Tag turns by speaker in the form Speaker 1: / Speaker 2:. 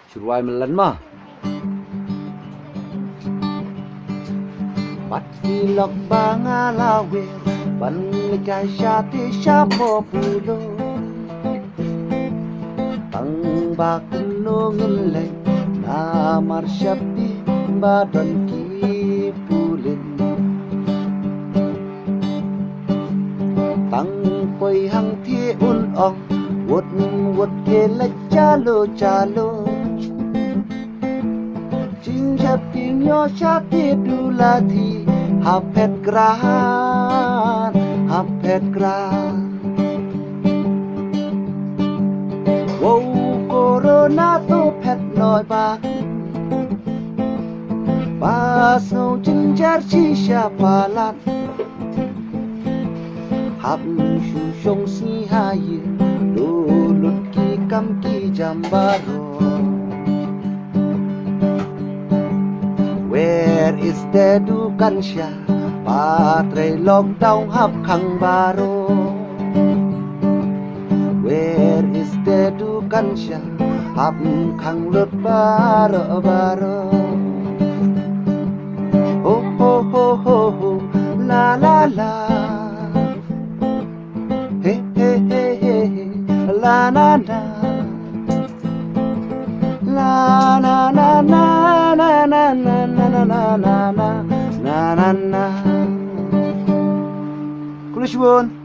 Speaker 1: Suruai melan mah. Batilok bangalawe Banlikay syati syapo pulo Tangbakun nungilay Namar syapti badon kipulin Tangpoy hang ti unong Wot wot kelek chalo chalo Ching syapti nyo syapti dulati Hapet grahan Hapet grahan Wow corona to pet noi ba Baso jinjar shisha palat Hap shu shong si haye Lulut ki kam ki jambaro Where is the dukansya Patre lockdown hap kang baro Where is the dukansya Hap kang lut baro baro Ho ho ho ho ho La la la He he he he La na na La na na na na na na na na na na na na na. Kulis Bun.